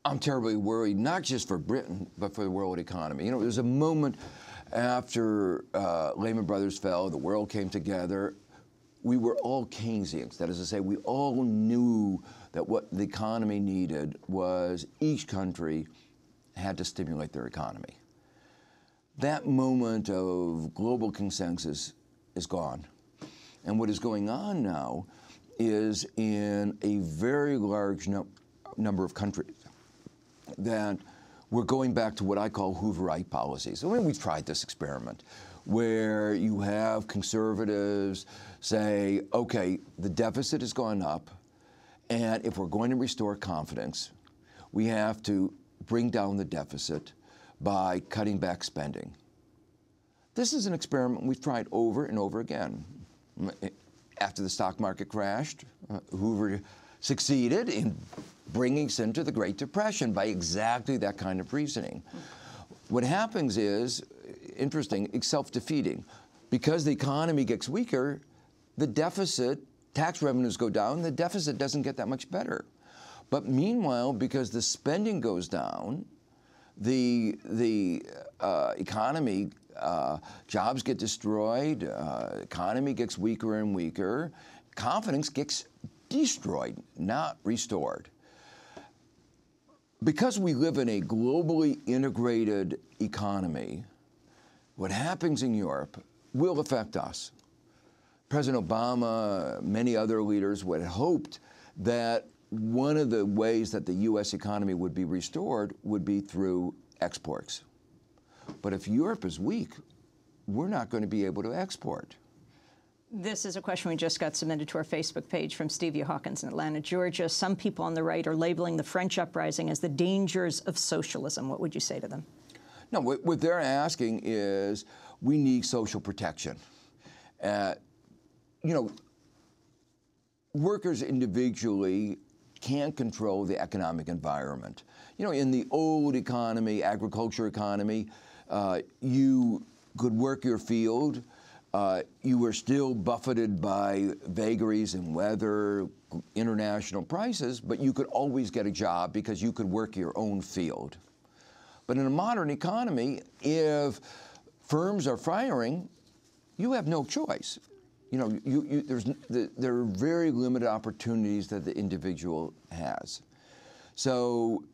I'm terribly worried, not just for Britain, but for the world economy. You know, there's a moment after Lehman Brothers fell, the world came together. We were all Keynesians. That is to say, we all knew that what the economy needed was each country had to stimulate their economy. That moment of global consensus is gone. And what is going on now is in a very large number of countries that we're going back to what I call Hooverite policies. I mean, we've tried this experiment where you have conservatives say, okay, the deficit has gone up, and if we're going to restore confidence, we have to bring down the deficit by cutting back spending. This is an experiment we've tried over and over again. After the stock market crashed, Hoover succeeded in bringing us into the Great Depression by exactly that kind of reasoning. What happens is, interesting, it's self-defeating. Because the economy gets weaker, the deficit, tax revenues go down, the deficit doesn't get that much better. But meanwhile, because the spending goes down, the economy, jobs get destroyed, economy gets weaker and weaker, confidence gets destroyed, not restored. Because we live in a globally integrated economy, what happens in Europe will affect us. President Obama, many other leaders would have hoped that one of the ways that the U.S. economy would be restored would be through exports. But if Europe is weak, we're not going to be able to export. This is a question we just got submitted to our Facebook page from Stevie Hawkins in Atlanta, Georgia. Some people on the right are labeling the French uprising as the dangers of socialism. What would you say to them? No, what they're asking is we need social protection. You know, workers individually can't control the economic environment. You know, in the old economy, agriculture economy, you could work your field. You were still buffeted by vagaries in weather, international prices, but you could always get a job because you could work your own field. But in a modern economy, if firms are firing, you have no choice. You know, there are very limited opportunities that the individual has. So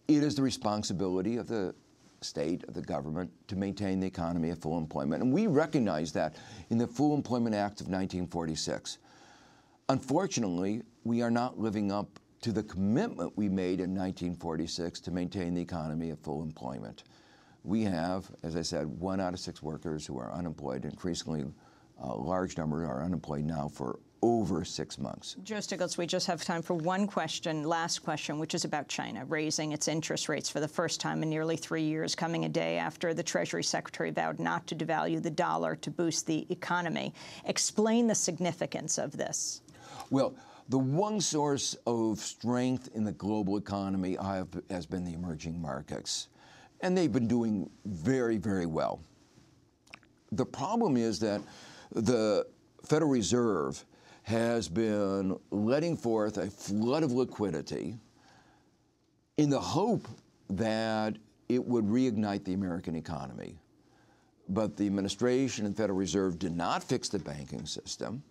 it is the responsibility of the state, of the government, to maintain the economy at full employment. And we recognize that in the Full Employment Act of 1946. Unfortunately, we are not living up to the commitment we made in 1946 to maintain the economy at full employment. We have, as I said, 1 out of 6 workers who are unemployed. Increasingly, a large number are unemployed now for over 6 months. Joe Stiglitz, we just have time for one question, last question, which is about China raising its interest rates for the first time in nearly 3 years, coming a day after the Treasury Secretary vowed not to devalue the dollar to boost the economy. Explain the significance of this. Well, the one source of strength in the global economy has been the emerging markets, and they've been doing very, very well. The problem is that the Federal Reserve has been letting forth a flood of liquidity in the hope that it would reignite the American economy. But the administration and Federal Reserve did not fix the banking system,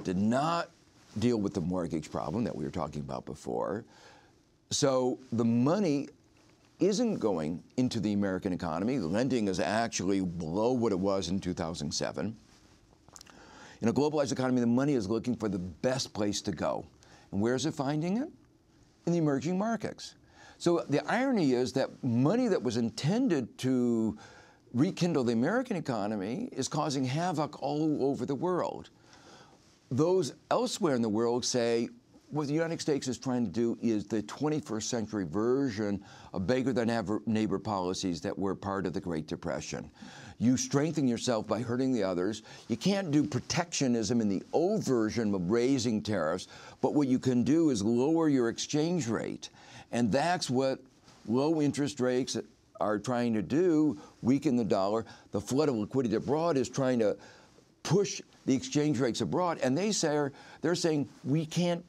did not deal with the mortgage problem that we were talking about before. So the money isn't going into the American economy. Lending is actually below what it was in 2007. In a globalized economy, the money is looking for the best place to go. And where is it finding it? In the emerging markets. So the irony is that money that was intended to rekindle the American economy is causing havoc all over the world. Those elsewhere in the world say what the United States is trying to do is the 21st century version of beggar-than-neighbor policies that were part of the Great Depression. You strengthen yourself by hurting the others. You can't do protectionism in the old version of raising tariffs, but what you can do is lower your exchange rate. And that's what low interest rates are trying to do, weaken the dollar. The flood of liquidity abroad is trying to push the exchange rates abroad, and they're saying we can't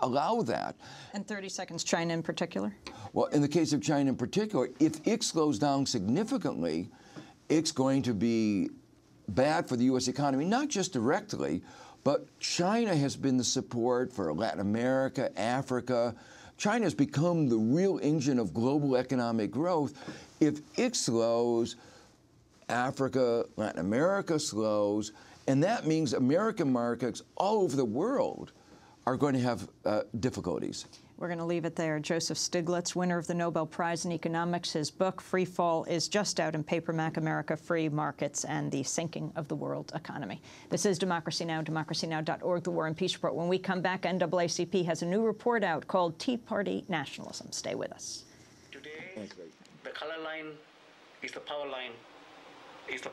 allow that. And 30 seconds, China in particular? Well, in the case of China in particular, if it slows down significantly, it's going to be bad for the U.S. economy, not just directly, but China has been the support for Latin America, Africa. China has become the real engine of global economic growth. If it slows, Africa, Latin America slows, and that means American markets all over the world are going to have difficulties. We're going to leave it there. Joseph Stiglitz, winner of the Nobel Prize in Economics. His book, Freefall, is just out in paperback, America, Free Markets, and the Sinking of the World Economy. This is Democracy Now!, democracynow.org, The War and Peace Report. When we come back, NAACP has a new report out called Tea Party Nationalism. Stay with us. Today, the color line is the power line, is the